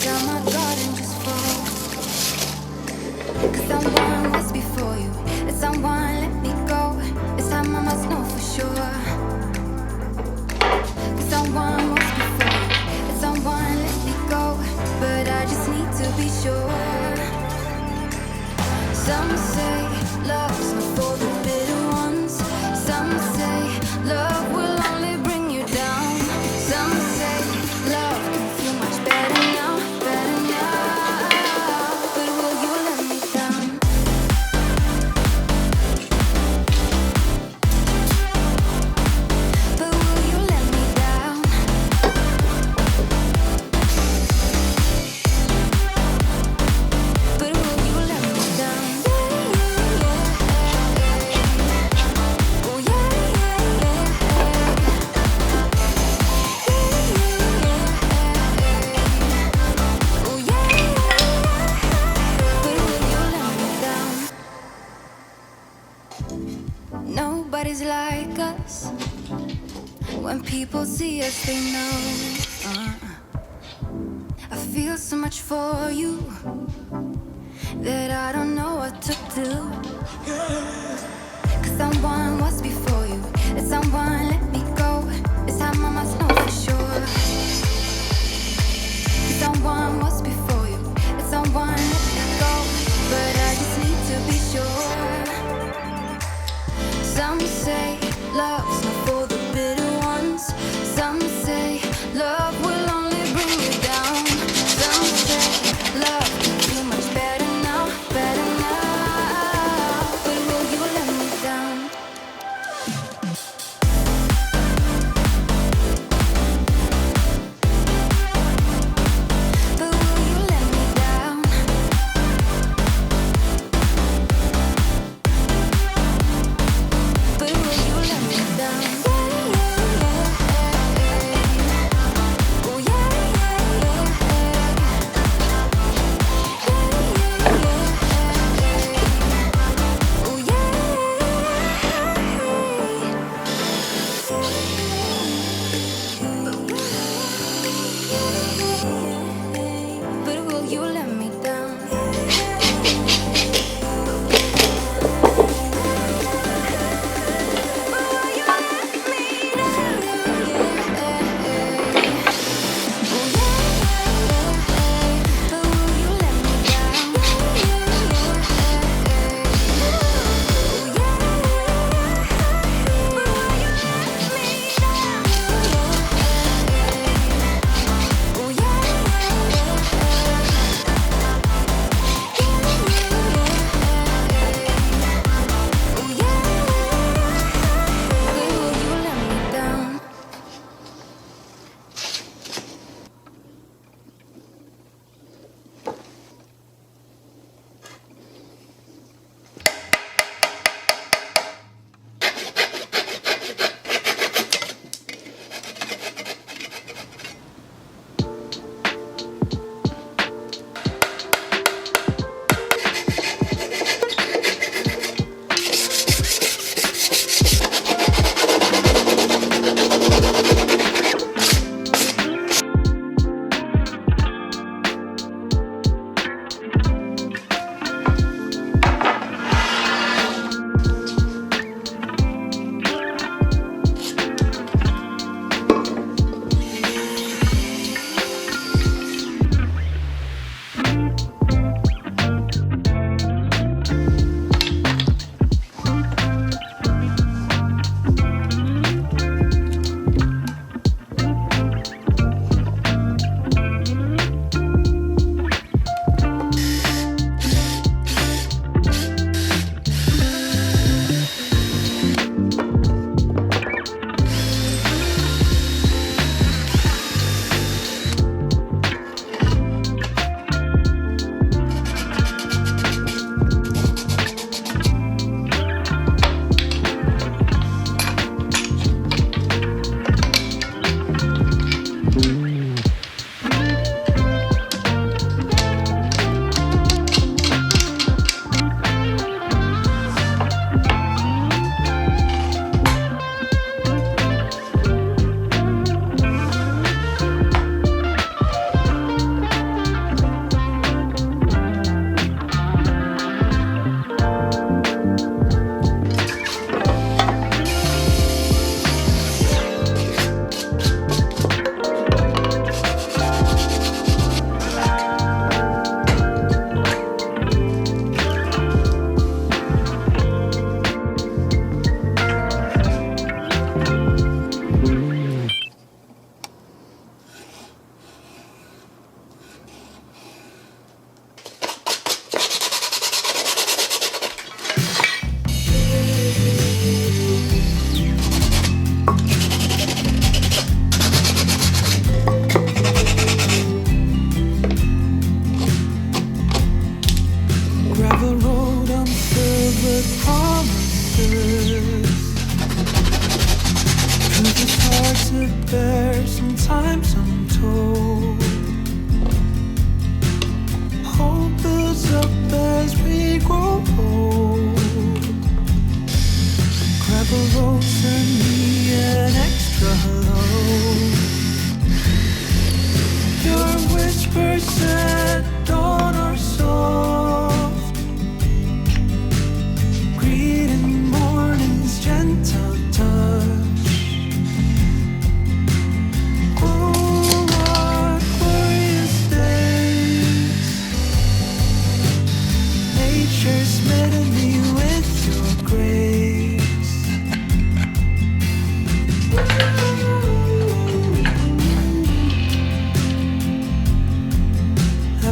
down my garden just fall. Cause someone was before you, and someone let me go. It's time I must know for sure. Cause someone was before you, and someone let me go. But I just need to be sure. Some say love's not for the bitter ones. Some say love will only bring you down. Some say love can feel much better now, better now. But will you let me down? But will you let me down? But will you let me down? Oh yeah, yeah, yeah. Oh yeah, but will you let me down? Nobody's like us. When people see us, they know. I feel so much for you that I don't know what to do. Cause someone was before you, and someone let me go. It's time I must know for sure. Cause someone was before you, and someone let me go. But I just need to be sure. Some say love's not for the bitter ones. Some say love will only bring you down. Some say love can feel much better now, better now. But will you let me down?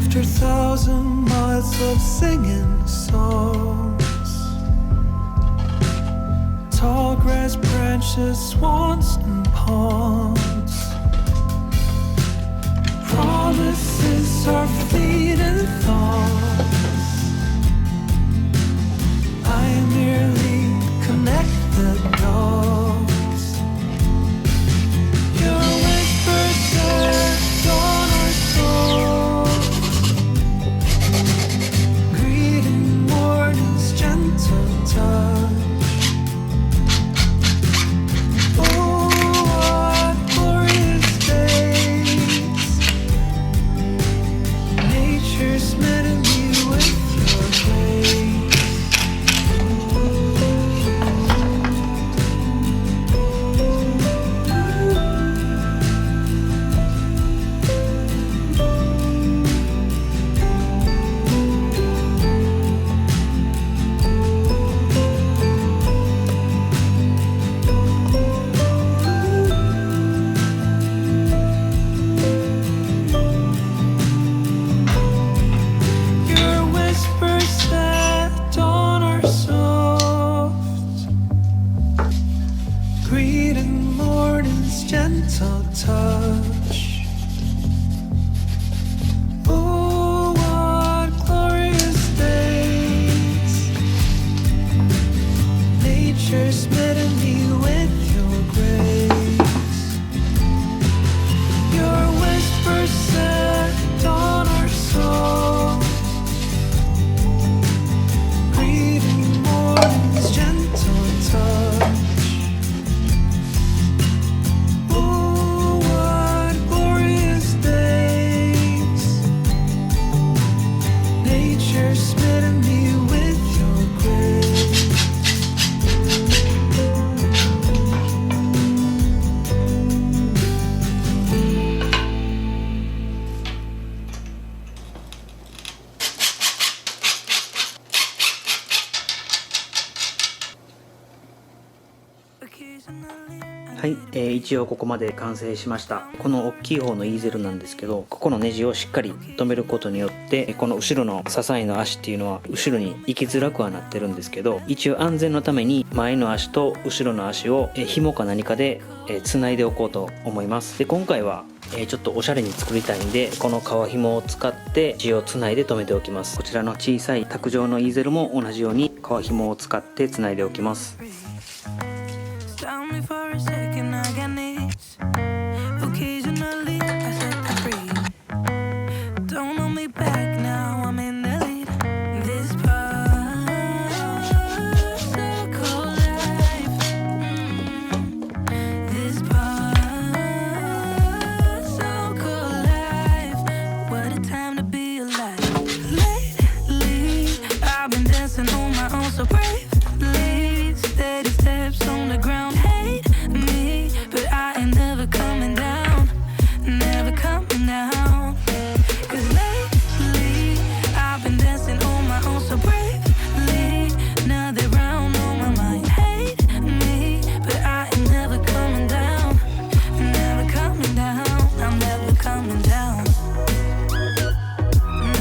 After 1,000 miles of singing songs, tall grass branches, swans and ponds, promises are fleeting thoughts. I merely connect the dots. Your whispers set on our souls, greeting morning's gentle touch. Oh, what glorious days! Nature's meeting me with your grace. Your whispers set on our soft, greeting morning's gentle touch. Oh, what glorious days! Nature's meeting me with your grace. Your whispers set on our soul, greeting morning's gentle touch. Oh, what glorious days! Nature's meeting me with your grace. Occasionally はい、一応ここまで完成しました。この大きい方のイーゼルなんですけど、ここのネジをしっかり留めることによってこの後ろの支えの足っていうのは後ろに行きづらくはなってるんですけど、一応安全のために前の足と後ろの足を紐か何かでつないでおこうと思います。で今回はちょっとおしゃれに作りたいんで、この革紐を使って地をつないで留めておきます。こちらの小さい卓上のイーゼルも同じように革紐を使ってつないでおきます。Stop me for a second, I got needs. Occasionally, I set them free. Don't hold me back now, I'm in the lead. This particle life, this particle life. What a time to be alive. Lately, I've been dancing on my own so bravely. Steady steps on the ground. Hate me, but I ain't never coming down. Never coming down. 'Cause lately, I've been dancing on my own so bravely. Another round on my mind. Hate me, but I ain't never coming down. Never coming down. I'm never coming down.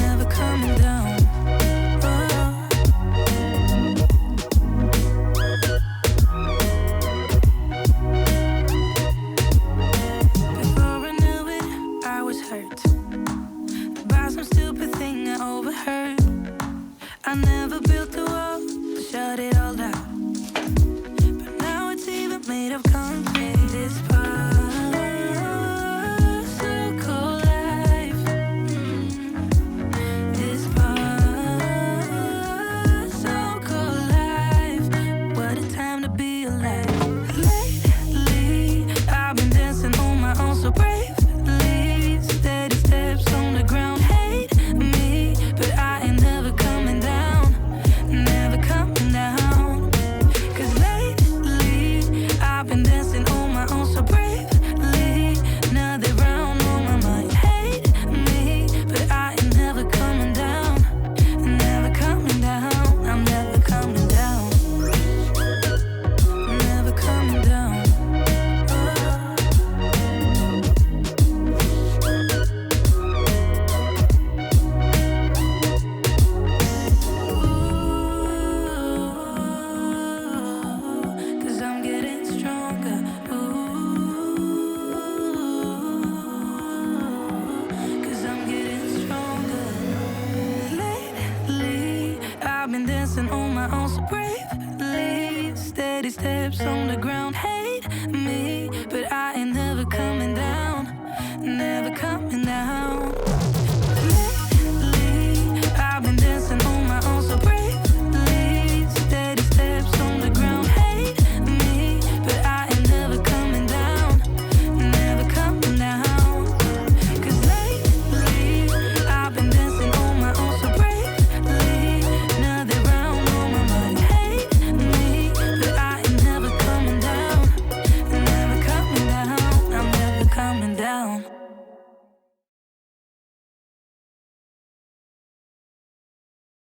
Never coming down. Before I knew it, I was hurt by some stupid thing I overheard. I never built a wall to shut it all out, but now it's even made of concrete. This particle life, this particle life. What a time to be alive. Lately, I've been dancing on my own so bravely. Steady steps on the ground. Hate me, but I ain't never coming down. Never coming down. so bravely. Steady steps on the ground, hate me.